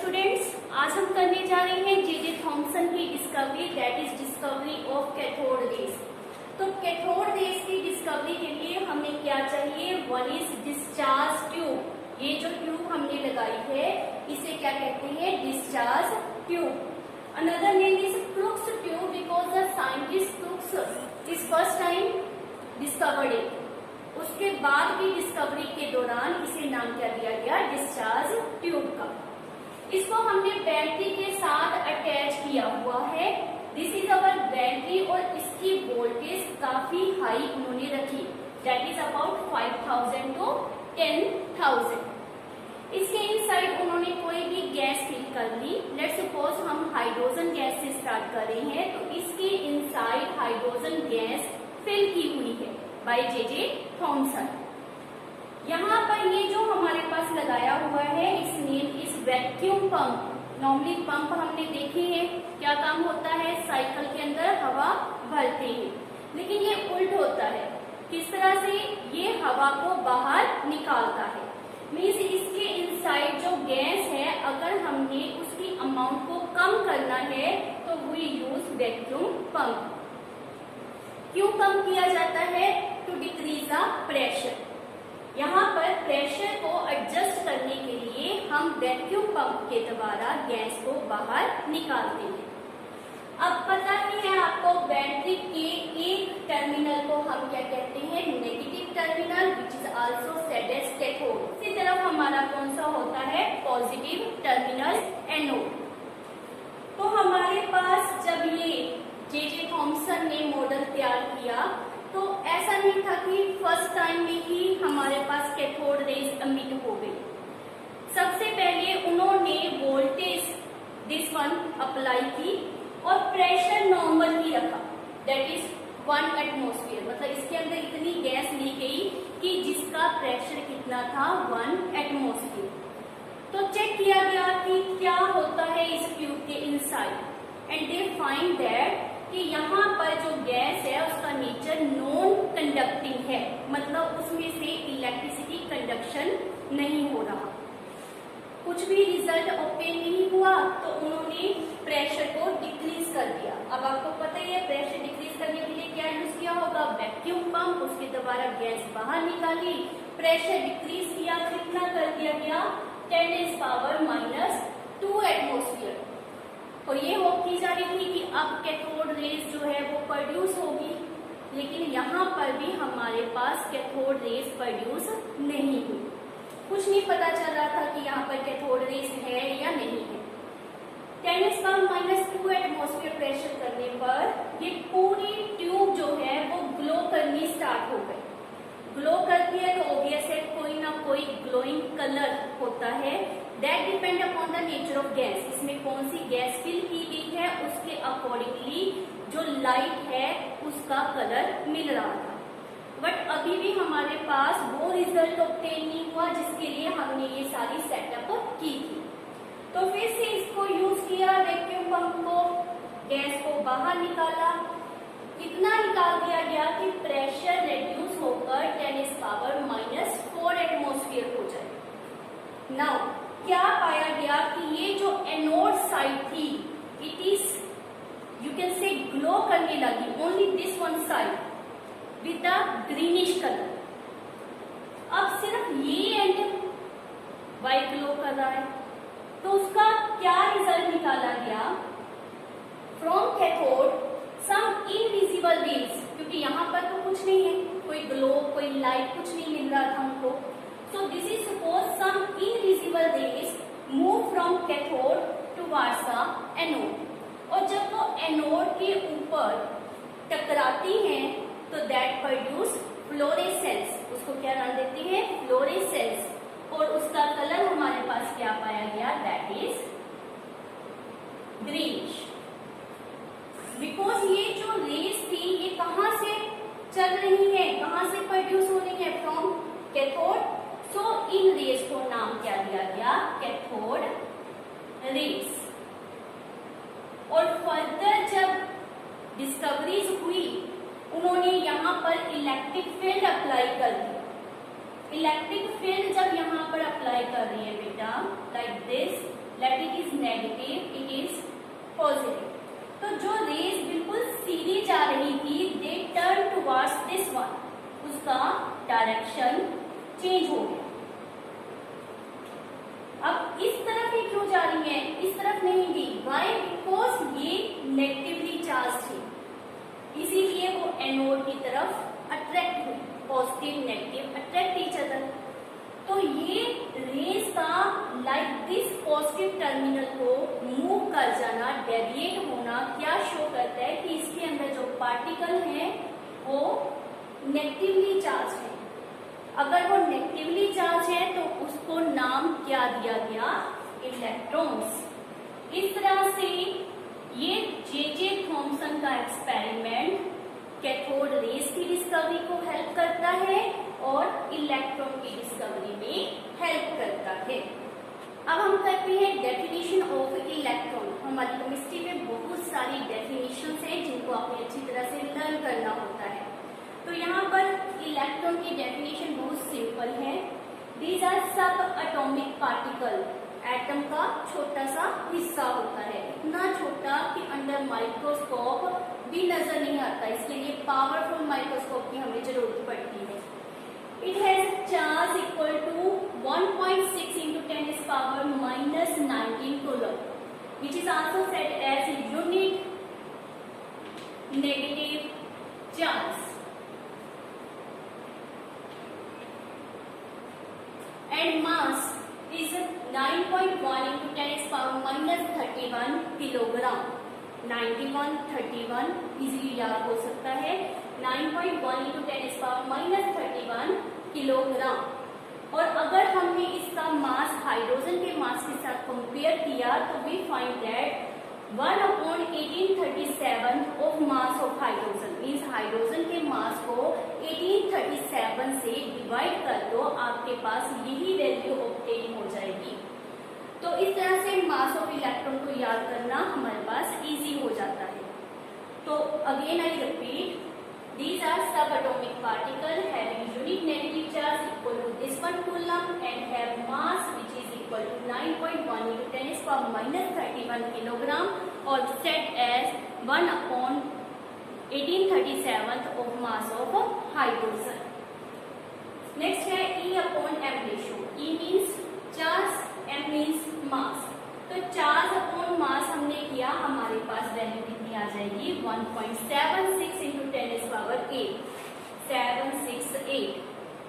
Students, आज हम करने जा रहे हैं जे थॉमसन की discovery, that is discovery of cathode raise. तो कैथोड रेज की डिस्कवरी के लिए हमें क्या चाहिए? One is discharge tube. ये जो ट्यूब हमने लगाई है इसे क्या कहते हैं? Discharge tube. Another name is Crookes tube because the scientist Crookes is first time discovered it. उसके बाद की डिस्कवरी के दौरान इसे नाम क्या दिया गया? डिस्चार्ज ट्यूब का। इसको हमने बैटरी के साथ अटैच किया हुआ है। दिस इज अवर बैटरी और इसकी वोल्टेज काफी हाई उन्होंने रखी, दैट इज अबाउट 5000 to 10,000। इसके इनसाइड उन्होंने कोई भी गैस फिल कर ली। लेट्स सपोज हम हाइड्रोजन गैस से स्टार्ट कर रहे हैं, तो इसके इनसाइड हाइड्रोजन गैस फिल की हुई है बाय जे थॉमसन। यहाँ पर ये जो हमारे पास लगाया हुआ है इस नेम इस वैक्यूम पंप। नॉर्मली पंप हमने देखे हैं, क्या काम होता है? साइकिल के अंदर हवा भरते हैं, लेकिन ये उल्ट होता है। किस तरह से? ये हवा को बाहर निकालता है। मीन्स इसके इनसाइड जो गैस है, अगर हमने उसकी अमाउंट को कम करना है तो वी यूज वैक्यूम पंप। क्यों कम किया जाता है? To decrease the pressure. यहाँ पर प्रेशर को एडजस्ट करने के लिए हम वैक्यूम पंप के द्वारा गैस को बाहर निकालते हैं। अब पता ही है आपको, बैटरी के एक टर्मिनल को हम क्या कहते हैं? Negative terminal, which is also said as cathode. इसी तरफ हमारा कौन सा होता है? Positive terminal, anode. तो हमारे पास जब ये जे थॉमसन ने मॉडल तैयार किया तो ऐसा नहीं था कि फर्स्ट टाइम में ही हमारे पास कैथोड रेज एमिट हो गई। सबसे पहले उन्होंने वोल्टेज दिस वन अप्लाई की और प्रेशर नॉर्मल ही रखा, दैट इज 1 एटमॉस्फेयर। मतलब इसके अंदर इतनी गैस ली गई कि जिसका प्रेशर कितना था? 1 एटमॉस्फेयर। तो चेक किया गया कि क्या होता है इस ट्यूब के inside, and they find that कि यहाँ पर जो गैस है उसका नेचर नॉन कंडक्टिंग है, मतलब उसमें से इलेक्ट्रिसिटी कंडक्शन नहीं हो रहा। कुछ भी रिजल्ट ऑब्टेन नहीं हुआ तो उन्होंने प्रेशर को डिक्रीज कर दिया। अब आपको पता ही है प्रेशर डिक्रीज करने के लिए क्या यूज किया होगा? Vacuum pump. उसके द्वारा गैस बाहर निकाली, प्रेशर डिक्रीज किया, कितना कर दिया गया? 10⁻⁻² एटमॉस्फेयर। और ये होप की जा रही थी कि अब कैथोड रेज जो है वो प्रोड्यूस होगी, लेकिन यहाँ पर भी हमारे पास कैथोड रेज प्रोड्यूस नहीं हुई। कुछ नहीं पता चल रहा था कि यहाँ पर कैथोड रेज है या नहीं है। 10⁻² एटमॉस्फेयर प्रेशर करने पर ये पूरी ट्यूब जो है वो ग्लो करनी स्टार्ट हो गई। ग्लो करती है तो ऑब्वियस है कोई ना कोई ग्लोइंग कलर होता है, that depend upon the nature of gas. इसमें कौन सी गैस फिल की गई है उसके अकॉर्डिंगली जो लाइट है उसका कलर मिल रहा था। बट अभी भी हमारे पास वो रिजल्ट ऑब्टेन नहीं हुआ जिसके लिए हमने ये सारी सेटअप की थी। तो फिर से इसको यूज किया, वैक्यूम पंप को, गैस को बाहर निकाला। इतना निकाल दिया गया कि प्रेशर रिड्यूस होकर 10⁻⁻⁴ एटमॉस्फेयर हो जाए। नाउ क्या पाया गया कि ये जो एनोड साइड थी, it is you can say glow करने लगी, only this one side with the greenish colour. अब सिर्फ ये एंड वाइट ग्लो कर रहा है, तो उसका क्या रिजल्ट निकाला गया? From cathode some invisible rays, क्योंकि यहाँ पर तो कुछ नहीं है, कोई ग्लो कोई लाइट कुछ नहीं मिल रहा था हमको। So this is suppose some invisible rays move from cathode towards the anode, और जब वो एनोड के ऊपर टकराती हैं तो that produce fluorescence। उसको क्या नाम देते हैं? फ्लोरेसेंस। और उसका कलर हमारे पास क्या पाया गया? that is greenish। बिकॉज ये जो रेस थी ये कहाँ से चल रही है, कहाँ से प्रोड्यूस हो रही है? From cathode. सो इन रेस को नाम क्या दिया गया? Cathode rays. और फर्दर जब डिस्कवरीज हुई उन्होंने यहाँ पर इलेक्ट्रिक फील्ड अप्लाई कर दी। इलेक्ट्रिक फील्ड जब यहाँ पर अप्लाई कर रही है बेटा, like this, let it is negative, it is positive. तो जो रेज बिल्कुल सीधी जा रही थी, they turn towards this one, उसका डायरेक्शन चेंज हो गया। अब इस तरफ ही क्यों जा रही है, इस तरफ नहीं थी, वाई, बिकॉज ये नेगेटिवली चार्ज थी, इसीलिए वो एनोड की तरफ अट्रैक्ट हुई, positive negative attract each other. तो ये रेज का लाइक दिस पॉजिटिव टर्मिनल को मूव कर जाना, डेविएट होना, क्या शो करता है कि इसके अंदर जो पार्टिकल है वो नेगेटिवली चार्ज है। अगर वो नेगेटिवली चार्ज है तो उसको नाम क्या दिया गया, इलेक्ट्रॉन्स। इस तरह से ये जे थॉम्सन का एक्सपेरिमेंट कैथोड रेज की डिस्कवरी को हेल्प करता है और इलेक्ट्रॉन की डिस्कवरी में हेल्प करता है। अब हम करते हैं डेफिनेशन ऑफ इलेक्ट्रॉन। हमारी केमिस्ट्री में बहुत सारी डेफिनेशंस हैं जिनको आपने अच्छी तरह से लर्न करना होता है। तो यहाँ पर इलेक्ट्रॉन की डेफिनेशन बहुत सिंपल है। These are subatomic particle, atom का छोटा सा हिस्सा होता है, इतना छोटा कि अंडर माइक्रोस्कोप भी नजर नहीं आता, इसके लिए पावरफुल माइक्रोस्कोप की हमें जरूरत पड़ती है। It has charge equal to 1.6 into 10 is power minus 19 coulomb, which is also said as unit negative charge. And mass is 9.1 into 10 is power minus 31 kilogram. 91, 31 easily याद हो सकता है। 9.1 into 10 is power minus 31 kilogram. और अगर हमने इसका mass hydrogen के मास के साथ कंपेयर किया तो we find that 1/1837 of mass of hydrogen, means hydrogen के मास को 1837 से डिवाइड कर दो, आपके पास यही वैल्यू ऑब्टेन हो जाएगी। तो इस तरह से मास ऑफ इलेक्ट्रॉन को याद करना हमारे पास इजी हो जाता है। तो again I repeat, these are subatomic particle having unit negative charge equal to this one coulomb and have mass which is equal to 9.1 into 10 is power minus 31 kilogram or set as 1/1837 of mass of hydrogen. Next है E/m ratio. E means charge, m means mass. तो charge upon mass हमने किया, हमारे पास value कितनी आ जाएगी 1.76 into 10 is power 8, 768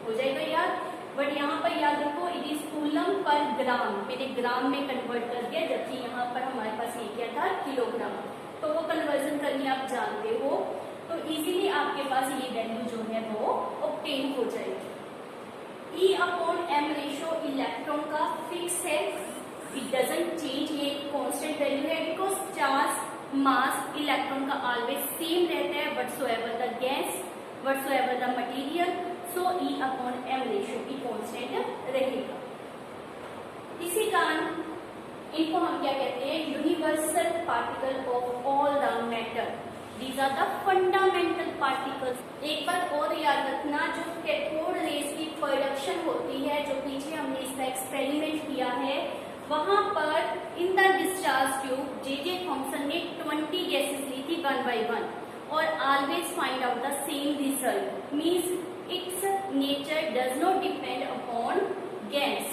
हो जाएगा याद। बट यहाँ पर याद रखो इट इज कूलम पर ग्राम, मैंने ग्राम में कन्वर्ट कर दिया, जबकि यहाँ पर हमारे पास ये क्या था किलोग्राम। तो वो कन्वर्जन करनी आप जानते हो, तो इजीली आपके पास ये वैल्यू जो है वो ऑब्टेन हो जाएगी। E/m रेशियो इलेक्ट्रॉन का फिक्स है, इट डजंट चेंज, ये कांस्टेंट वैल्यू है बिकॉज चार्ज मास इलेक्ट्रॉन का ऑलवेज सेम रहता है whatsoever the gas, whatsoever the material, so E/m ratio भी कांस्टेंट रहेगा। इसी कारण इनको हम क्या कहते हैं, universal particle of all the matter, these are the fundamental particles. एक बात और याद रखना, जो कैथोड रेज की प्रोडक्शन होती है, जो पीछे हमने इसका एक्सपेरिमेंट किया है, वहां पर in the discharge tube J Thomson ने 20 गैसेस ली थी 1 by 1 और always find out the same result, means it's nature does not depend upon gas.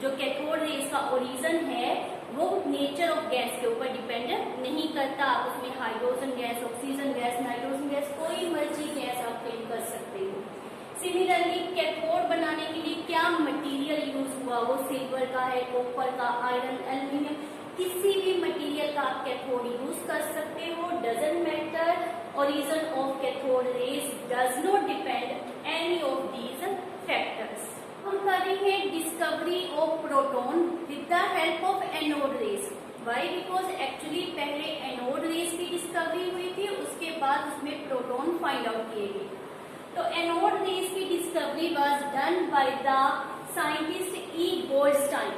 जो कैथोड रेज का ओरिजिन है वो नेचर ऑफ गैस के ऊपर डिपेंड नहीं करता। आप उसमें hydrogen gas, oxygen gas, nitrogen gas, कोई मर्जी गैस आप फिल कर सकते हो। सिमिलरली कैथोड बनाने के लिए क्या मटेरियल यूज हुआ, वो सिल्वर का है, कॉपर का, आयरन, एल्यूमिनियम, किसी भी मटेरियल का आप कैथोड यूज कर सकते हो, doesn't matter. Origin of cathode rays does not depend any of these factors. हम करेंगे discovery of proton with the help of anode rays. Why? Because actually पहले एनोड रेज की डिस्कवरी हुई थी, उसके बाद उसमें प्रोटॉन फाइंड आउट किए गए। तो एनोड रेज की discovery was done by the scientist E. Goldstein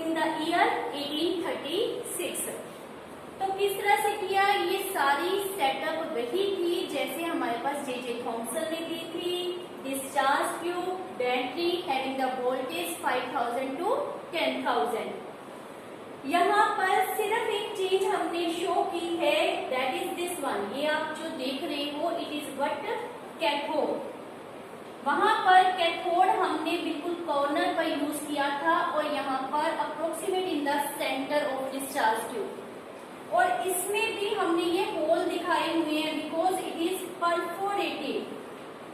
in the year 1836। तो किस तरह से किया, ये सारी सेटअप वही थी जैसे हमारे पास जे थॉम्सन ने दी थी। Discharge tube, battery having the voltage 5000 to 10,000, यहाँ पर सिर्फ एक चीज हमने शो की है, दैट इज दिस वन। ये आप जो देख रहे हो, इट इज व्हाट, कैथोड। वहां पर कैथोड हमने बिल्कुल कॉर्नर पर यूज किया था और यहाँ पर approximate in the centre of discharge tube. और इसमें भी हमने ये होल दिखाए हुए हैं because it is perforated.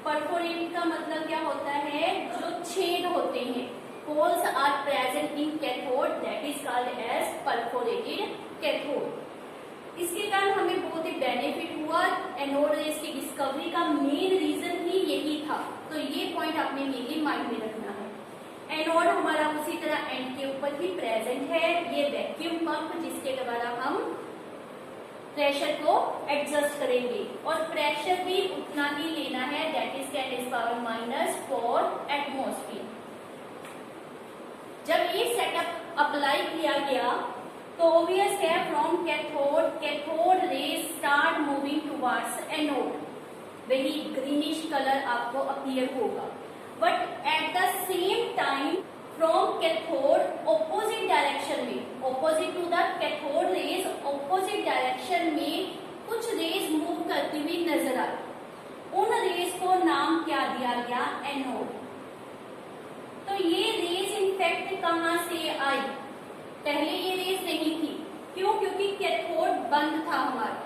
Perforated का मतलब क्या होता है, जो छेद होते हैं। Holes are present in cathode, that is called as perforated cathode. इसके कारण हमें बहुत ही बेनिफिट हुआ। एनोड रेज की डिस्कवरी का मेन रीजन ही यही था, तो ये पॉइंट आपने मेनली माइंड में रखना है। एनोड हमारा उसी तरह एंड के ऊपर ही प्रेजेंट है। ये वैक्यूम पंप जिसके द्वारा हम प्रेशर को एडजस्ट करेंगे और प्रेशर भी उतना ही लेना है, दैट इज 10⁻⁻⁴ एटमॉस्फेयर। जब ये सेटअप अप्लाई किया गया तो ऑब्वियस है, from cathode rays start moving towards anode. वही ग्रीनिश कलर आपको अपीयर होगा, but at the same time from cathode opposite direction में, opposite to the cathode rays, opposite direction में कुछ रेज मूव करती हुई नजर आई। उन रेज को नाम क्या दिया गया, एनोड। तो ये रेज इनफैक्ट कहां से आई, पहले ये रेज नहीं थी। क्यों, क्योंकि कैथोड बंद था हमारा।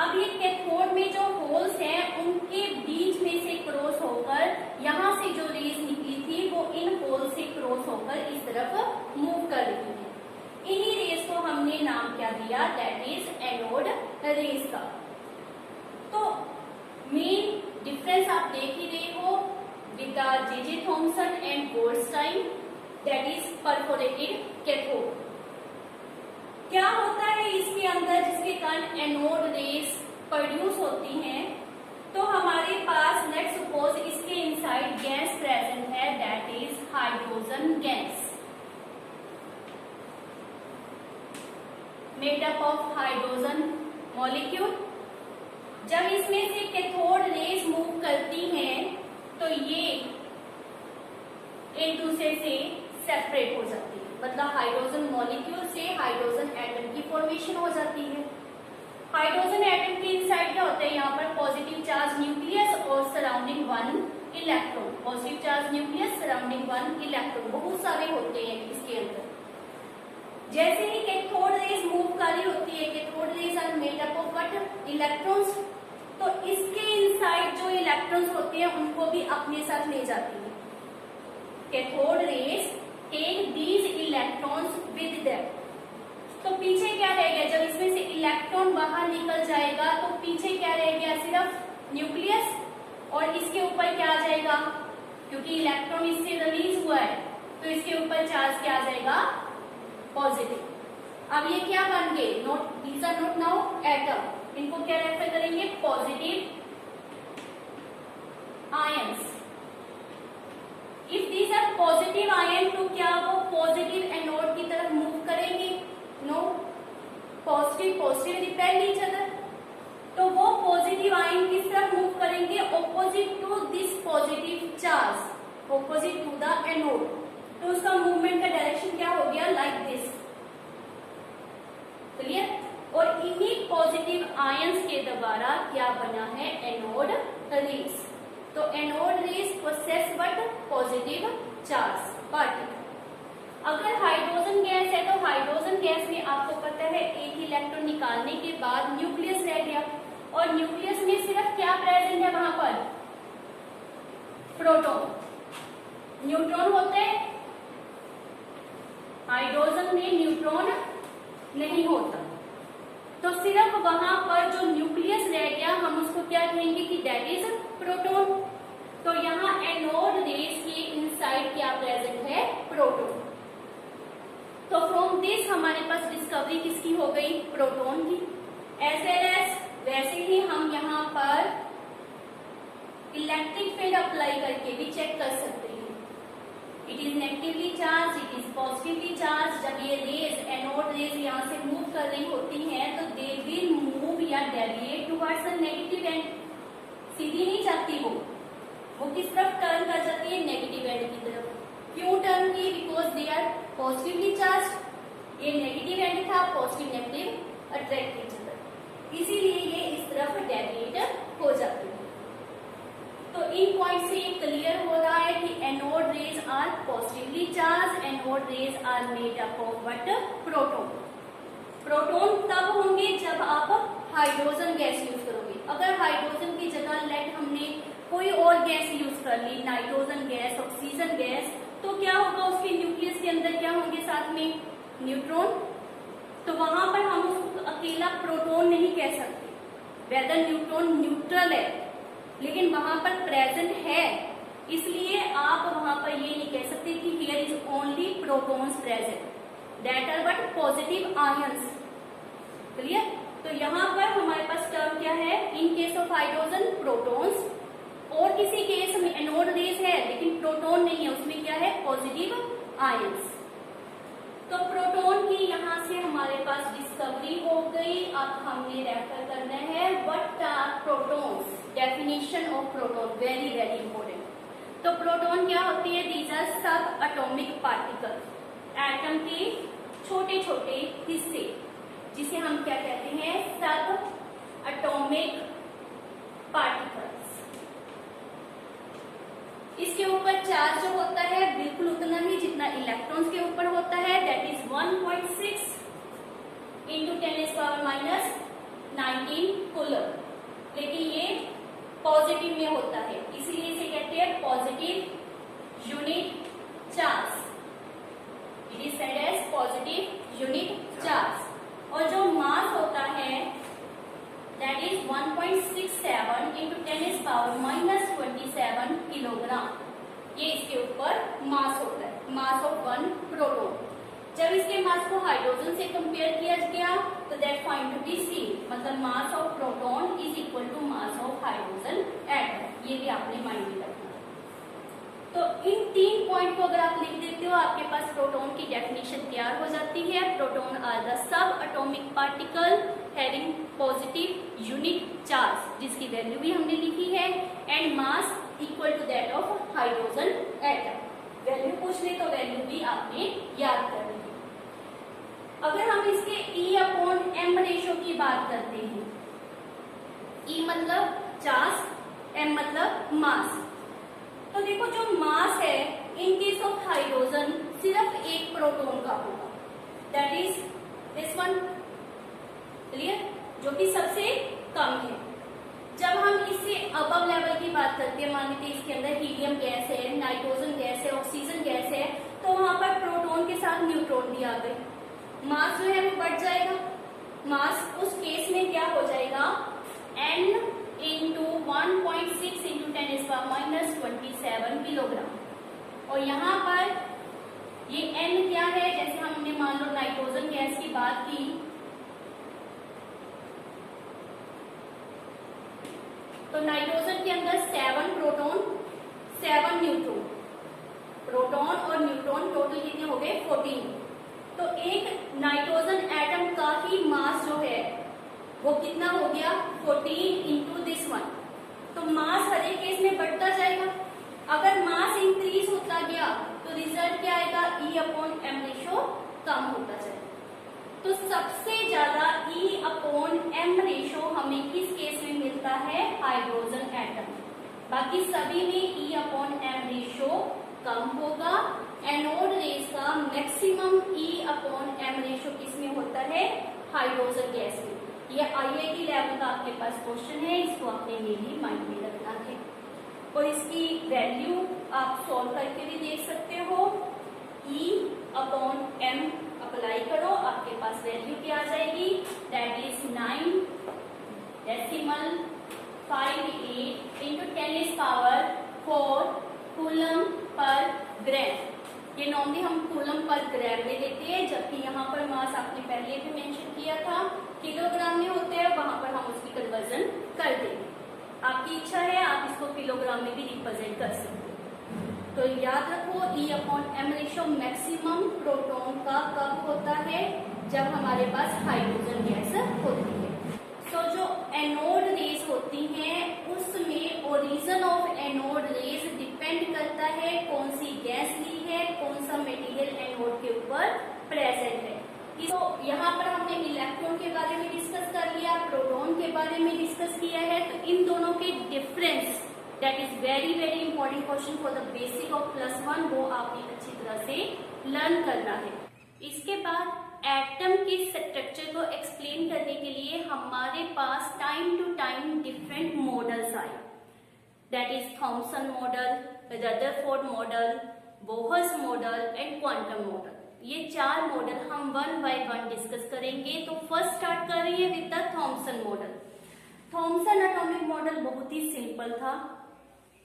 अब ये कैथोड में जो होल्स हैं उनके बीच में से क्रॉस होकर यहाँ से जो रेज निकली थी वो इन होल से क्रॉस होकर इस तरफ मूव कर रही है। इन्हीं रेज को हमने नाम क्या दिया, दैट इज एनोड रेज का। तो मेन डिफरेंस आप देख ही रहे हो with the J Thomson and Goldstein, that is perforated cathode. क्या होता है इसके अंदर जिसके कारण एनोड रेज प्रोड्यूस होती हैं, तो हमारे पास लेट्स सपोज इसके इनसाइड गैस प्रेजेंट है, that is hydrogen gas made up of hydrogen molecule. जब इसमें से कैथोड रेज मूव करती हैं तो ये एक दूसरे से सेपरेट हो जाती है, मतलब हाइड्रोजन मॉलिक्यूल से हाइड्रोजन एटम की फॉर्मेशन हो जाती है। हाइड्रोजन एटम के इनसाइड क्या होता है, यहाँ पर पॉजिटिव चार्ज न्यूक्लियस और surrounding 1 electron. Positive charge nucleus surrounding 1 electron, बहुत सारे होते हैं इसके अंदर। जैसे ही कैथोड रेज मूव कर रही होती है, cathode rays are made up of what, electrons. तो इसके इनसाइड जो इलेक्ट्रॉन्स होते हैं उनको भी अपने साथ ले जाती है। Cathode rays take these electrons with them. तो पीछे क्या रह गया, जब इसमें से इलेक्ट्रॉन बाहर निकल जाएगा तो पीछे क्या रह गया, सिर्फ न्यूक्लियस। और इसके ऊपर क्या आ जाएगा, क्योंकि इलेक्ट्रॉन इससे रिलीज हुआ है तो इसके ऊपर चार्ज क्या आ जाएगा, पॉजिटिव। अब ये क्या बन गए, note these are not now atom, इनको क्या रेफर करेंगे, positive ions. If these are positive ion तो क्या वो पॉजिटिव एनोड की तरफ मूव करेंगे, no, positive positive repel each other. तो वो पॉजिटिव आयन किस तरफ मूव करेंगे, opposite to this positive charge, opposite to the anode. तो उसका मूवमेंट का डायरेक्शन क्या हो गया, लाइक दिस, क्लियर। और इन्हीं पॉजिटिव आयंस के द्वारा क्या बना है, एनोड रेज। तो anode rays possess what, positive charge particle. अगर हाइड्रोजन गैस है तो हाइड्रोजन गैस में आपको पता है एक इलेक्ट्रॉन निकालने के बाद न्यूक्लियस रह गया, और न्यूक्लियस में सिर्फ क्या प्रेजेंट है वहां पर, प्रोटॉन। न्यूट्रॉन होते हैं, हाइड्रोजन में न्यूट्रॉन नहीं होता। तो सिर्फ वहां पर जो न्यूक्लियस रह गया हम उसको क्या कहेंगे कि दैट इज प्रोटॉन। तो यहाँ एनोड रेज के इनसाइड क्या प्रेजेंट है, प्रोटॉन। तो फ्रॉम दिस हमारे पास डिस्कवरी किसकी हो गई, प्रोटॉन की। एज वेल एज वैसे ही हम यहाँ पर इलेक्ट्रिक फील्ड अप्लाई करके भी चेक कर सकते हैं। It is negatively charge, it is positively charge. जब ये रेज एनोड रेज यहाँ से मूव कर रही होती हैं तो दे विल मूव या deviate towards the negative end. सीधी नहीं जाती वो किस तरफ टर्न कर जाती है, नेगेटिव एंड की तरफ। क्यों टर्न की, because they are positively charge. ये नेगेटिव एंड था, positive negative attract each other, इसीलिए ये इस तरफ डेविएट हो जाती है। तो इन पॉइंट से ये क्लियर हो रहा है कि anode rays are positively charge, anode rays are made up of what, proton. Proton तब होंगे जब आप हाइड्रोजन गैस यूज करोगे। अगर हाइड्रोजन की जगह लेट हमने कोई और गैस यूज कर ली, नाइट्रोजन गैस, ऑक्सीजन गैस, तो क्या होगा, उसके न्यूक्लियस के अंदर क्या होंगे साथ में, न्यूट्रॉन। तो वहां पर हम उसको अकेला प्रोटॉन नहीं कह सकते, वेदर न्यूट्रॉन न्यूट्रल है लेकिन वहां पर प्रेजेंट है, इसलिए आप वहां पर ये नहीं कह सकते कि here is only protons present, that are what, positive ions. Clear? तो यहाँ पर हमारे पास टर्म क्या है, in case of hydrogen protons, और किसी केस में एनोड रेज है लेकिन प्रोटॉन नहीं है, उसमें क्या है, पॉजिटिव आयंस। तो प्रोटॉन की यहाँ से हमारे पास डिस्कवरी हो गई। अब हमने रेफर करना है what are protons, definition of proton, very very important. तो प्रोटॉन क्या होती है, these are subatomic particle, atom के छोटे छोटे हिस्से, जिसे हम क्या कहते हैं, सब एटॉमिक पार्टिकल्स। इसके ऊपर चार्ज जो होता है बिल्कुल उतना ही जितना इलेक्ट्रॉन्स के ऊपर होता है, दैट इज 1.6 इंटू 10⁻⁹ कूलम, लेकिन ये पॉजिटिव में होता है, इसलिए इसे कहते हैं positive unit charge. It is said as positive unit charge. और जो मास होता है दैट इज 1.67 इंटू 10⁻⁻27 किलोग्राम, ये इसके ऊपर मास होता है, मास ऑफ वन प्रोटॉन। जब इसके मास को हाइड्रोजन से कंपेयर किया गया तो that find to be C, मतलब mass of proton is equal to mass of hydrogen atom, ये भी आपने माइंड में रखना। तो इन 3 पॉइंट को अगर आप लिख देते हो, आपके पास प्रोटॉन की डेफिनेशन तैयार हो जाती है। Proton are the subatomic particle having positive unit charge, जिसकी वैल्यू भी हमने लिखी है, and mass equal to that of hydrogen atom. Value पूछ ले तो वैल्यू भी आपने याद करनी है। अगर हम इसके E/M रेशो की बात करते हैं, E मतलब चार्ज, M मतलब मास, तो देखो जो मास है इन केस ऑफ हाइड्रोजन सिर्फ एक प्रोटॉन का होगा, that is this one. Clear? जो कि सबसे कम है। जब हम इससे अबव लेवल की बात करते हैं, मान लीजिए इसके अंदर हीलियम गैस है, नाइट्रोजन गैस है, ऑक्सीजन गैस है, तो वहां पर प्रोटॉन के साथ न्यूट्रॉन भी आ गए, मास जो है वो बढ़ जाएगा। मास उस केस में क्या हो जाएगा, N इंटू 1.6 इंटू 10⁻⁻27 किलोग्राम। और यहाँ पर ये N क्या है, जैसे हमने मान लो नाइट्रोजन गैस की बात की, तो नाइट्रोजन के अंदर 7 प्रोटॉन 7 न्यूट्रॉन, प्रोटॉन और न्यूट्रॉन टोटल कितने हो गए, 14। तो एक नाइट्रोजन एटम का ही मास जो है वो कितना हो गया, 14 इंटू दिस वन। तो मास हर एक केस में बढ़ता जाएगा। अगर मास इंक्रीज होता गया तो रिजल्ट क्या आएगा, E/M रेशो कम होता जाएगा। तो सबसे ज्यादा E/M रेशो हमें किस केस में मिलता है, हाइड्रोजन एटम। बाकी सभी में E/M रेशो कम होगा। एनोड रेस का मैक्सिमम E/M रेशो किसमें होता है, हाइड्रोजन गैस में। ये IIT लेवल का आपके पास क्वेश्चन है, इसको आपने मेनली माइंड में रखना है। और इसकी वैल्यू आप सॉल्व करके भी देख सकते हो। E/M अप्लाई करो, आपके पास वैल्यू क्या आ जाएगी, that is 9.58 into 10⁻⁴ coulomb per ग्राम। ये नॉर्मली हम कूलम पर ग्राम में लेते हैं, जबकि यहाँ पर मास आपने पहले भी मेंशन किया था किलोग्राम में होते हैं, वहां पर हम उसकी कन्वर्जन कर देंगे। आपकी इच्छा है आप इसको किलोग्राम में भी रिप्रेजेंट कर सकते हो। तो याद रखो E/M रेशो मैक्सिमम प्रोटॉन का कब होता है, जब हमारे पास हाइड्रोजन गैस होती है। सो जो एनोड रेज होती हैं उसमें origin of anode raise depend करता है कौन सी गैस ली है, कौन सा मटेरियल एनोड के ऊपर प्रेजेंट है। बारे में डिस्कस किया है। तो इन दोनों के difference, that is very very important question for the basic of +1, वो आपने अच्छी तरह से लर्न करना है। इसके बाद एटम के स्ट्रक्चर को एक्सप्लेन करने के लिए हमारे पास time to time different models आए, that is Thomson model, Rutherford model, Bohr's model and quantum model. ये 4 मॉडल हम वन बाय वन डिस्कस करेंगे। तो फर्स्ट स्टार्ट कर रही है with the Thomson model. Thomson atomic model बहुत ही सिंपल था।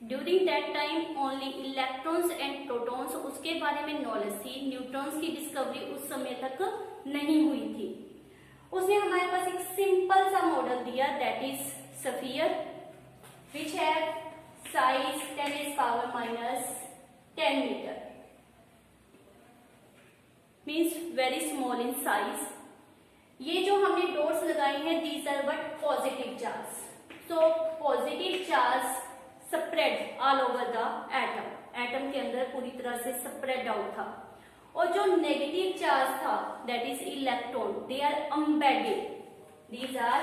During that time only electrons and protons, उसके बारे में नॉलेज थी। न्यूट्रॉन्स की डिस्कवरी उस समय तक नहीं हुई थी। उसने हमारे पास एक सिंपल सा मॉडल दिया, that is sphere which have size 10⁻⁻10 metre, means very small in size. ये जो हमने डॉट्स लगाए हैं, these are but positive charge. So positive charge spread all over the atom, atom के अंदर पूरी तरह से स्प्रेड आउट था। और जो नेगेटिव चार्ज था, that is electron, they are embedded, these are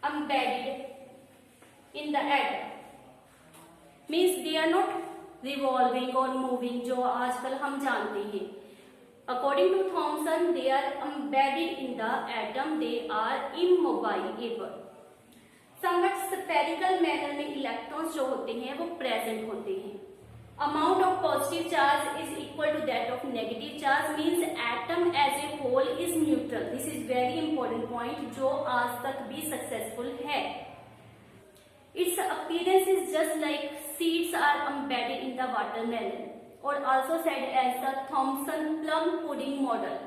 embedded in the atom, means they are not revolving और मूविंग जो आजकल हम जानते हैं। According to Thomson, they are embedded in the atom, they are immobilable. Somewhat spherical manner में electrons जो होते हैं वो प्रेजेंट होते हैं। Amount of positive charge is equal to that of negative charge, means atom as A whole is neutral. This is very important point जो आज तक भी सक्सेसफुल है। Its appearance is just like seeds are embedded in the watermelon, or also said as the Thomson plum pudding model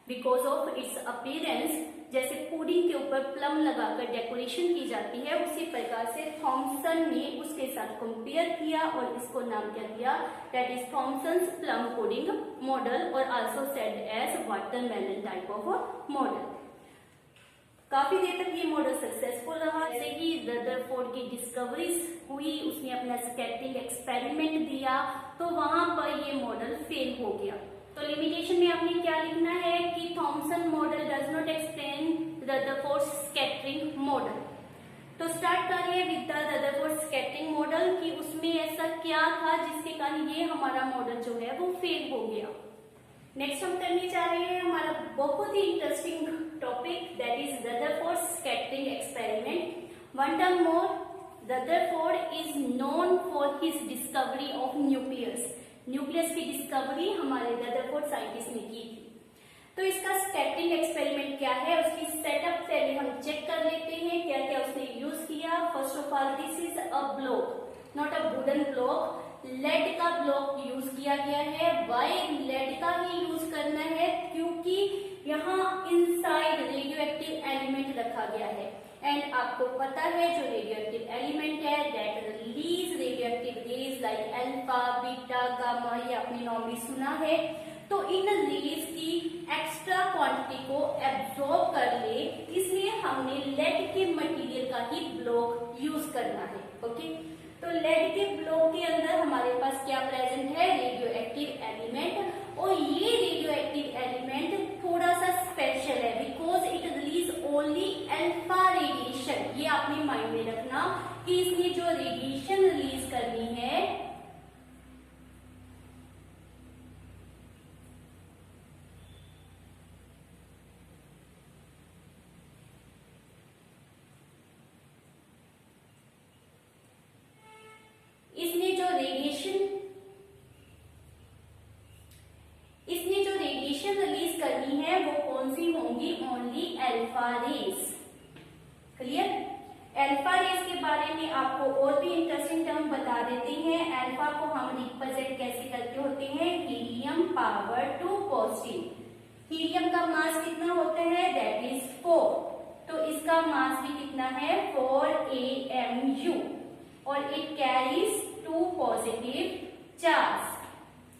because of its appearance। जैसे pudding के ऊपर plum लगाकर decoration की जाती है, उसी प्रकार से थॉमसन ने उसके साथ कंपेयर किया और इसको नाम क्या दिया, that is Thomson's plum pudding model, और also said as watermelon type of model. काफी देर तक ये मॉडल सक्सेसफुल रहा। जैसे ही रदरफोर्ड की डिस्कवरीज हुई, उसने अपना स्कैटरिंग एक्सपेरिमेंट दिया, तो वहां पर ये मॉडल फेल हो गया। तो लिमिटेशन में आपने क्या लिखना है कि Thompson model does not explain Rutherford scattering model. तो स्टार्ट करिए with the Rutherford scattering model कि उसमें ऐसा क्या था जिसके कारण ये हमारा मॉडल जो है वो फेल हो गया। नेक्स्ट हम करने जा रहे हैं हमारा बहुत ही interesting topic, that is Rutherford scattering experiment. One term more, Rutherford is known for his discovery of nucleus. Nucleus की डिस्कवरी हमारे रदरफोर्ड साइंटिस्ट ने की थी। तो इसका स्कैटरिंग एक्सपेरिमेंट क्या है, उसकी सेटअप पहले हम चेक कर लेते हैं क्या क्या उसने यूज किया। First of all, this is a block, not a wooden block, lead का ब्लॉक यूज किया गया है। वाई लेड का ही यूज करना है, क्योंकि यहाँ इनसाइड रेडियो एक्टिव एलिमेंट रखा गया है। एंड आपको पता है जो रेडियो एक्टिव एलिमेंट है that release radioactive rays like alpha, beta, gamma, ये आपने नॉर्मली सुना है। तो इन रेज की एक्स्ट्रा क्वांटिटी को एब्जॉर्ब कर ले, इसलिए हमने लेड के मटेरियल का ही ब्लॉक यूज करना है। ओके, तो लेड के ब्लॉक के अंदर हमारे पास क्या प्रेजेंट है, रेडियो एक्टिव एलिमेंट। और ये रेडियो एक्टिव एलिमेंट थोड़ा सा स्पेशल है because it release only alpha radiation. ये आपने माइंड में रखना कि इसने जो रेडिएशन रिलीज करनी है, इसने जो रेडिएशन रिलीज करनी है वो कौन सी होंगी, only alpha rays. Clear? Alpha rays के बारे में आपको और भी इंटरेस्टिंग टर्म बता देते हैं। अल्फा को हम रिप्रेजेंट कैसे करते होते हैं, हीलियम पावर 2 पॉजिटिव। हीलियम का मास कितना होता है, दैट इज 4। तो इसका मास भी कितना है, 4 AMU, और इट कैरीज 2 पॉजिटिव चार्ज।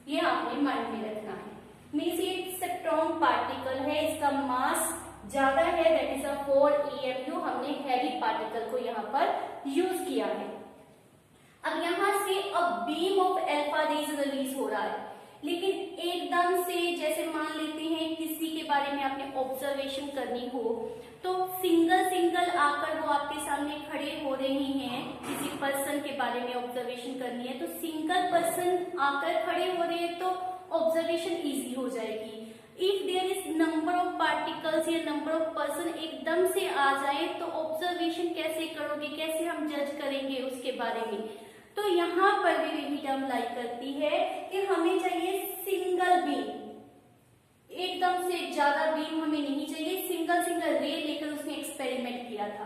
ये आपने माइंड में रखना है। मीन्स ये स्ट्रॉन्ग पार्टिकल है, इसका मास ज्यादा है, दैट इज 4 AMU। हमने हैवी पार्टिकल को यहाँ पर यूज किया है। अब यहाँ से a beam of alpha rays release हो रहा है, लेकिन एकदम से जैसे मान लेते हैं किसी के जिसके बारे में आपने ऑब्जर्वेशन करनी हो, तो सिंगल सिंगल आकर वो आपके सामने खड़े हो रहे हैं, किसी पर्सन के बारे में ऑब्जर्वेशन करनी है, तो सिंगल पर्सन आकर खड़े हो रहे हैं तो ऑब्जर्वेशन इजी हो जाएगी। If there is number of particles या नंबर ऑफ पर्सन एकदम से आ जाए तो ऑब्जर्वेशन कैसे करोगे, कैसे हम जज करेंगे उसके बारे में। तो यहाँ पर भी वही टर्म लाई करती है कि हमें चाहिए सिंगल बीम, एकदम से ज्यादा बीम हमें नहीं चाहिए, सिंगल सिंगल रे लेकर उसने एक्सपेरिमेंट किया था।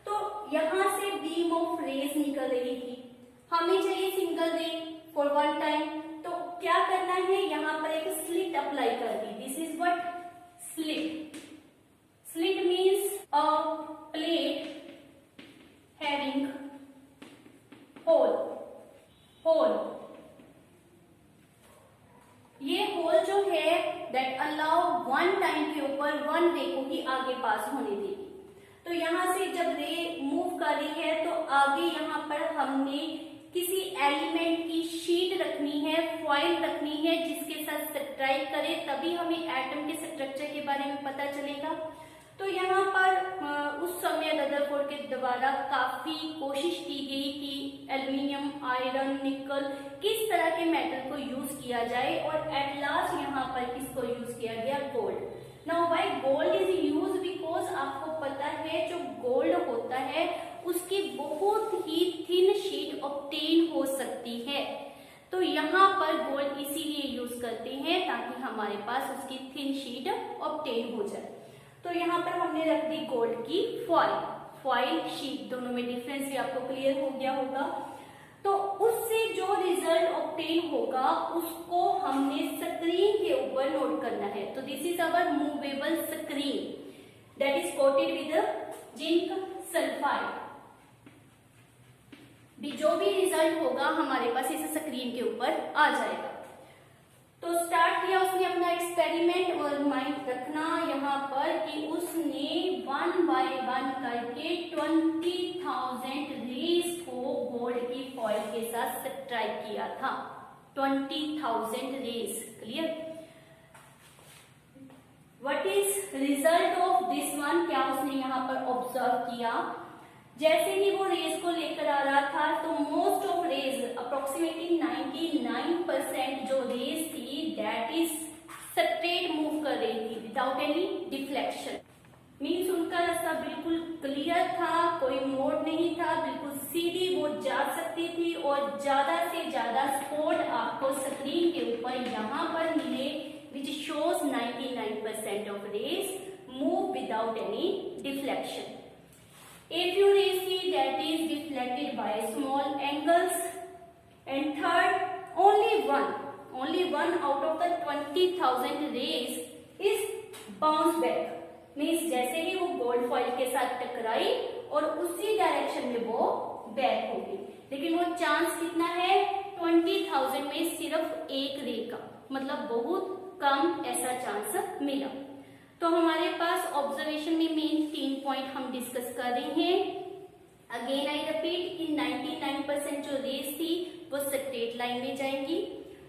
तो यहाँ से बीम ऑफ रेज निकल रही थी, हमें चाहिए सिंगल रे फॉर वन टाइम। तो क्या करना है, यहाँ पर एक स्लिट अप्लाई कर दी। This is what, slit. Slit means a plate having hole. Hole, ये होल जो है दैट अलाउ वन टाइम के ऊपर वन रे को ही आगे पास होने देगी। तो यहाँ से जब रे मूव कर रही है तो आगे यहाँ पर हमने किसी एलिमेंट की शीट रखनी है, फॉइल रखनी है जिसके साथ सब्सक्राइब करे, तभी हमें एटम के स्ट्रक्चर के बारे में पता चलेगा। तो यहाँ पर उस समय रदरफोर्ड के द्वारा काफी कोशिश की गई कि एल्युमिनियम, आयरन, निकल किस तरह के मेटल को यूज किया जाए, और एट लास्ट यहाँ पर किसको यूज किया गया, gold. Now why gold is use, because आपको पता है जो गोल्ड होता है उसकी बहुत ही थिन शीट ऑब्टेन हो सकती है। तो यहाँ पर गोल्ड इसीलिए यूज करते हैं ताकि हमारे पास उसकी थिन शीट ऑब्टेन हो जाए। तो यहाँ पर हमने रख दी गोल्ड की फॉइल। फॉइल शीट दोनों में डिफरेंस भी आपको क्लियर हो गया होगा। तो उससे जो रिजल्ट ऑब्टेन होगा उसको हमने स्क्रीन के ऊपर नोट करना है। तो this is our movable screen that is coated with zinc sulphide. जो भी रिजल्ट होगा हमारे पास इस स्क्रीन के ऊपर आ जाएगा। तो स्टार्ट किया उसने अपना एक्सपेरिमेंट, और माइंड रखना यहाँ पर कि उसने 1 बाय 1 करके 20,000 रेज को गोल्ड की फॉइल के साथ सब्सक्राइब किया था। 20,000 rays, clear. What is result of this one, क्या उसने यहाँ पर ऑब्जर्व किया, जैसे ही वो रेज को लेकर आ रहा था तो मोस्ट ऑफ रेज, अप्रोक्सीमेटली 99% जो रेज थी दैट इज स्ट्रेट मूव कर रही थी विदाउट एनी डिफ्लेक्शन। मीन्स उनका रास्ता बिल्कुल क्लियर था, कोई मोड़ नहीं था, बिल्कुल सीधी वो जा सकती थी, और ज्यादा से ज्यादा स्पॉट आपको स्क्रीन के ऊपर यहाँ पर मिले which shows 99% of rays move without any deflection. A few rays see that is deflected by small angles, and third, only one out of the 20,000 rays is bounce back. Means जैसे ही वो gold foil के साथ टकराई और उसी direction में वो back हो गई, लेकिन वो चांस कितना है, 20,000 में सिर्फ एक रे का, मतलब बहुत कम ऐसा चांस मिला। तो हमारे पास ऑब्जर्वेशन में मेन 3 पॉइंट हम डिस्कस कर रहे हैं। अगेन आई रिपीट कि 99% जो रेज थी वो स्ट्रेट लाइन में जाएंगी।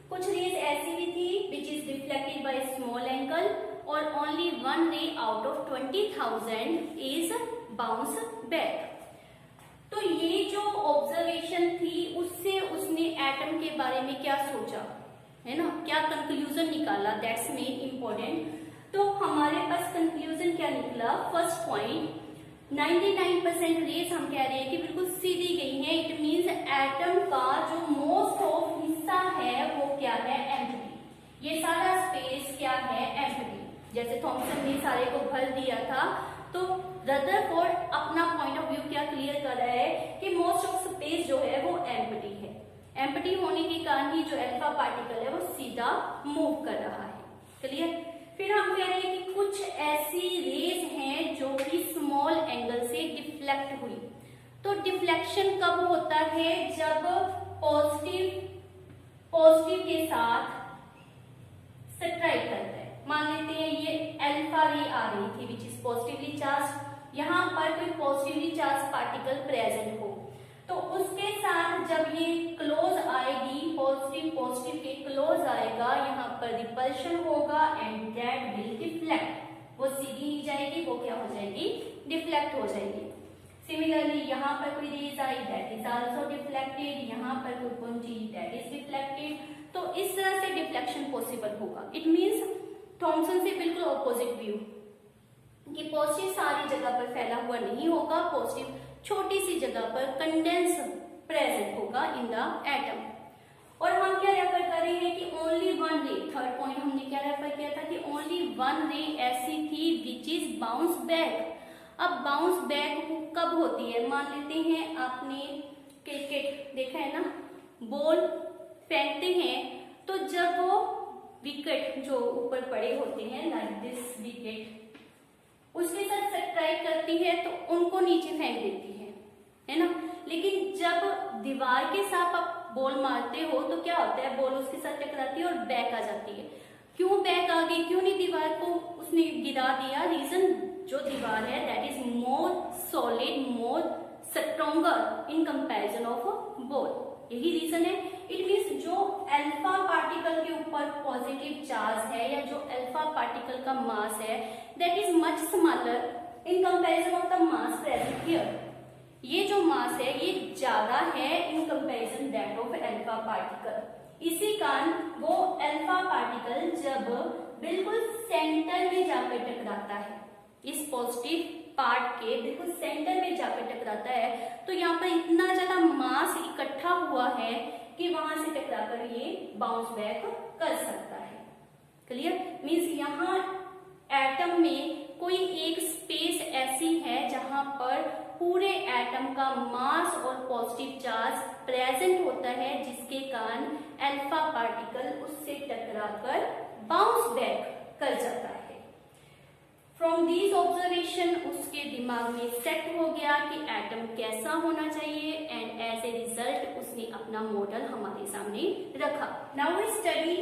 कुछ रेज ऐसी भी थी which is reflected by small angle, और ओनली वन रे out of 20,000 is bounce back. तो ये जो ऑब्जर्वेशन थी उससे उसने एटम के बारे में क्या सोचा, है ना, क्या कंक्लूजन निकाला, दैट्स मेन इंपॉर्टेंट। तो हमारे पास कंक्लूजन क्या निकला, फर्स्ट पॉइंट 99% रेज हम कह रहे हैं कि बिल्कुल सीधी गई है। इट मींस एटम का जो मोस्ट ऑफ हिस्सा है वो क्या है, एम्प्टी। ये सारा स्पेस क्या है, एम्प्टी। जैसे थॉमसन ने सारे को भर दिया था, तो रदरफोर्ड अपना पॉइंट ऑफ व्यू क्या क्लियर कर रहा है कि मोस्ट ऑफ स्पेस जो है वो एम्प्टी है। एम्प्टी होने के कारण ही जो अल्फा पार्टिकल है वो सीधा मूव कर रहा है, क्लियर। फिर हम कह रहे हैं कि कुछ ऐसी रेज हैं जो कि स्मॉल एंगल से डिफ्लेक्ट हुई। तो डिफ्लेक्शन कब होता है, जब पॉजिटिव के साथ सब्ट्रैक्ट करता है। मान लेते हैं ये अल्फा रे आ रही थी विच इज पॉजिटिवली चार्ज, यहाँ पर कोई पॉजिटिवली चार्ज पार्टिकल प्रेजेंट हो, तो उसके साथ जब ये क्लोज आएगी, पॉजिटिव के क्लोज आएगा, यहाँ पर रिपल्शन होगा एंड दैट विल डिफ्लेक्ट। वो सीधी नहीं जाएगी, वो क्या हो जाएगी, डिफ्लेक्ट हो जाएगी। सिमिलरली यहाँ पर कोई रेज आई, दैट इज आल्सो डिफ्लेक्टेड, यहाँ पर कोई पहुंची, दैट इज डिफ्लेक्टेड। तो इस तरह से डिफ्लेक्शन पॉसिबल होगा। इट मीन्स थॉमसन से बिल्कुल ऑपोजिट व्यू कि पॉजिटिव सारी जगह पर फैला हुआ नहीं होगा, पॉजिटिव छोटी सी जगह पर कंडेंस प्रेजेंट होगा इन द एटम। और हम क्या रेफर कर रहे हैं कि ओनली वन रे, थर्ड पॉइंट हमने क्या रेफर किया था कि ओनली वन रे ऐसी थी विच इज बाउंस बैक। अब बाउंस बैक कब होती है, मान लेते हैं आपने क्रिकेट देखा है ना, बॉल फेंकते हैं तो जब वो विकेट जो ऊपर पड़े होते हैं लाइक दिस विकेट उसके साथ स्ट्राइक करती है तो उनको नीचे फेंक देती है ना। लेकिन जब दीवार के साथ आप बॉल मारते हो तो क्या होता है, बॉल उसके साथ टकराती है और बैक आ जाती है। क्यों बैक आ गई, क्यों नहीं दीवार को उसने गिरा दिया? रीजन जो दीवार है that is more solid, more stronger in comparison of ball, यही रीजन है। इट मीन्स जो अल्फा पार्टिकल के ऊपर पॉजिटिव चार्ज है या जो अल्फा पार्टिकल का मास है that is much smaller in comparison of the mass present here. ये जो मास है ये ज्यादा है in comparison that of alpha particle. इसी कारण वो अल्फा पार्टिकल जब बिल्कुल सेंटर में जाकर टकराता है, इस पॉजिटिव पार्ट के बिल्कुल सेंटर में जाकर टकराता है, तो यहाँ पर इतना ज्यादा मास इकट्ठा हुआ है कि वहां से टकराकर ये बाउंस बैक कर सकता है। क्लियर? मीन्स यहाँ एटम में कोई एक स्पेस ऐसी है जहां पर पूरे एटम का मास और पॉजिटिव चार्ज प्रेजेंट होता है, जिसके कारण अल्फा पार्टिकल उससे टकराकर बाउंस बैक कर जाता है। फ्रॉम दीज ऑब्जर्वेशन उसके दिमाग में सेट हो गया कि एटम कैसा होना चाहिए एंड एज ए रिजल्ट उसने अपना मॉडल हमारे सामने रखा। Now we study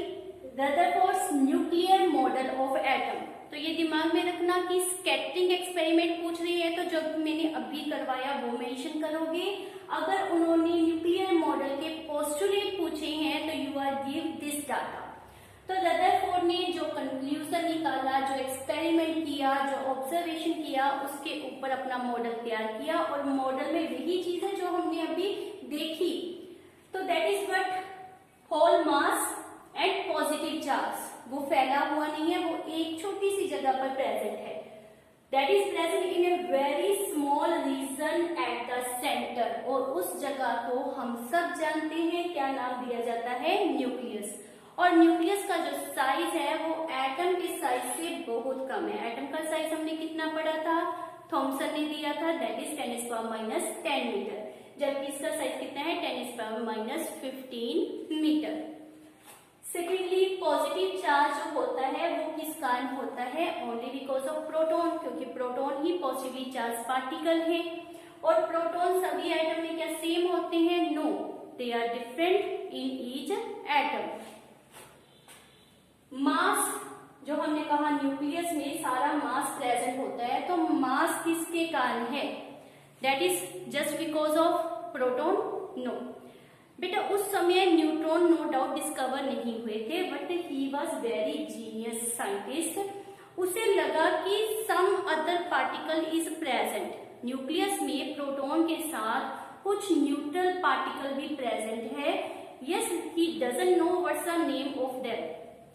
Rutherford's nuclear model of atom. तो ये दिमाग में रखना कि स्कैटरिंग एक्सपेरिमेंट पूछ रही है तो जो मैंने अभी करवाया वो मेंशन करोगे। अगर उन्होंने न्यूक्लियर मॉडल के पोस्टुलेट पूछे हैं तो you are give this data. तो रदरफोर्ड ने जो कंक्लूजन निकाला, जो एक्सपेरिमेंट किया, जो ऑब्जर्वेशन किया, उसके ऊपर अपना मॉडल तैयार किया और मॉडल में वही चीज है जो हमने अभी देखी। तो that is what whole mass and positive charge, वो फैला हुआ नहीं है, वो एक छोटी सी जगह पर प्रेजेंट है। That is present in a very small region at the centre, और उस जगह को हम सब जानते हैं क्या नाम दिया जाता है, न्यूक्लियस। और न्यूक्लियस का जो साइज है वो एटम के साइज से बहुत कम है। एटम का साइज हमने कितना पढ़ा था, थॉमसन ने दिया था, दैट इज 10⁻⁻10 मीटर, जबकि इसका साइज कितना है 10⁻⁻15 मीटर। सेकेंडली पॉजिटिव चार्ज जो होता है वो किस कारण होता है, ओनली बिकॉज ऑफ प्रोटॉन, क्योंकि प्रोटॉन ही पॉजिटिवली चार्ज पार्टिकल है। और प्रोटॉन सभी एटम में क्या सेम होते हैं, no, they are different in each atom. Mass जो हमने कहा न्यूक्लियस में सारा मास प्रेजेंट होता है, तो मास किसके कारण है, that is just because of proton, no. बेटा उस समय न्यूट्रॉन नो डाउट डिस्कवर नहीं हुए थे, but he was very genius scientist. उसे लगा कि some other particle is present, nucleus में प्रोटॉन के साथ कुछ न्यूट्रल पार्टिकल भी प्रेजेंट है। Yes, he doesn't know what's the name of that.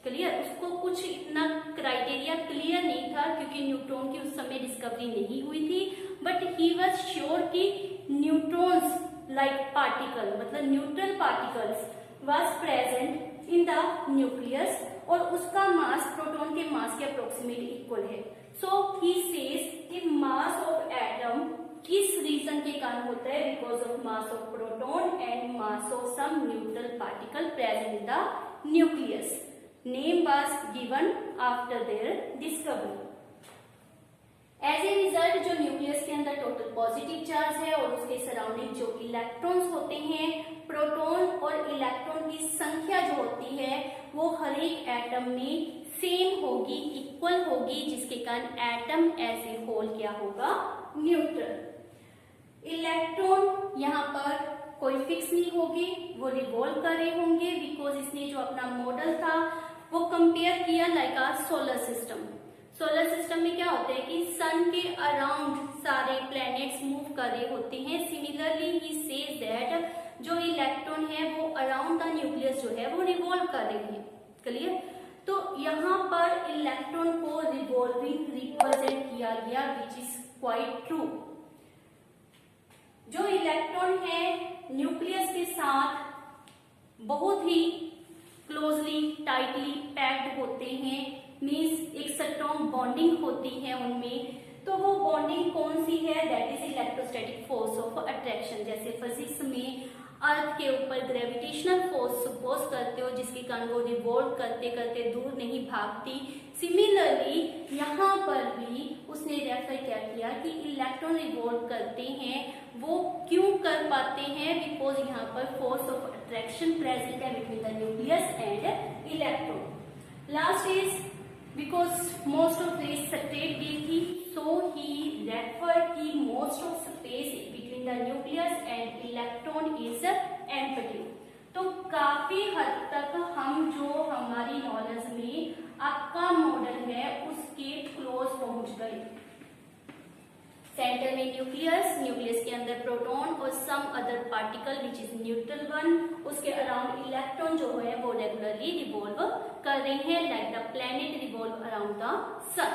Clear? उसको कुछ इतना क्राइटेरिया क्लियर नहीं था क्योंकि न्यूट्रॉन की उस समय डिस्कवरी नहीं हुई थी, बट ही वॉज श्योर कि न्यूट्रॉन्स लाइक पार्टिकल, मतलब neutral particles was present in the nucleus, और उसका मास प्रोटॉन के मास के अप्रोक्सीमेटली इक्वल है। सो ही सेज कि मास ऑफ एटम किस रीजन के कारण होता है, because of mass of proton and mass of some neutral particle present in the nucleus. Name was given after their discovery. As a result जो nucleus के अंदर total positive charge है और उसके सराउंडिंग जो इलेक्ट्रॉन्स होते हैं, प्रोटॉन और इलेक्ट्रॉन की संख्या जो होती है वो हर एक एटम में सेम होगी, इक्वल होगी, जिसके कारण एटम एज ए होल क्या होगा, न्यूट्रल। इलेक्ट्रॉन यहाँ पर कोई फिक्स नहीं होगी, वो रिवॉल्व कर रहे होंगे, बिकॉज इसने जो अपना मॉडल था वो कंपेयर किया लाइक आ सोलर सिस्टम। सोलर सिस्टम में क्या होता है कि सन के अराउंड सारे प्लैनेट्स मूव कर रहे होते हैं। सिमिलरली ही सेज दैट जो इलेक्ट्रॉन है वो अराउंड द न्यूक्लियस जो है वो रिवॉल्व कर रहे हैं। क्लियर? तो यहाँ पर इलेक्ट्रॉन को रिवॉल्विंग रिप्रेजेंट किया गया, विच इज क्वाइट ट्रू। जो इलेक्ट्रॉन है न्यूक्लियस के साथ बहुत ही क्लोजली टाइटली पैक्ड होते हैं, मीन्स एक स्ट्रॉन्ग बॉन्डिंग होती है उनमें। तो वो बॉन्डिंग कौन सी है? That is electrostatic force of attraction. जैसे फिजिक्स में अर्थ के ऊपर ग्रेविटेशनल फोर्स सपोज करते हो जिसके कारण वो रिवॉल्व करते करते दूर नहीं भागती। सिमिलरली यहाँ पर भी उसने रेफर क्या किया कि इलेक्ट्रॉन रिवॉल्व करते हैं, वो क्यों कर पाते हैं? बिकॉज यहाँ पर फोर्स ऑफ अट्रैक्शन प्रेजेंट है between the nucleus and electron. Last is because most of rays separate दी थी, सो ही रेफर की most of space between the nucleus and electron is empty. तो काफी हद तक हम जो हमारी नॉलेज में आपका मॉडल है उसके क्लोज पहुंच गए। सेंटर में न्यूक्लियस, न्यूक्लियस के अंदर प्रोटॉन और some other particle which is neutral one, उसके अराउंड इलेक्ट्रॉन जो है वो रेगुलरली रिवॉल्व कर रहे हैं like the planet revolve around the sun.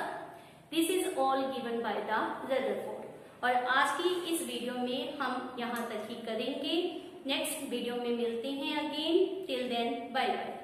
This is all given by the Rutherford. और आज की इस वीडियो में हम यहाँ तक ही करेंगे। नेक्स्ट वीडियो में मिलते हैं again. Till then bye bye.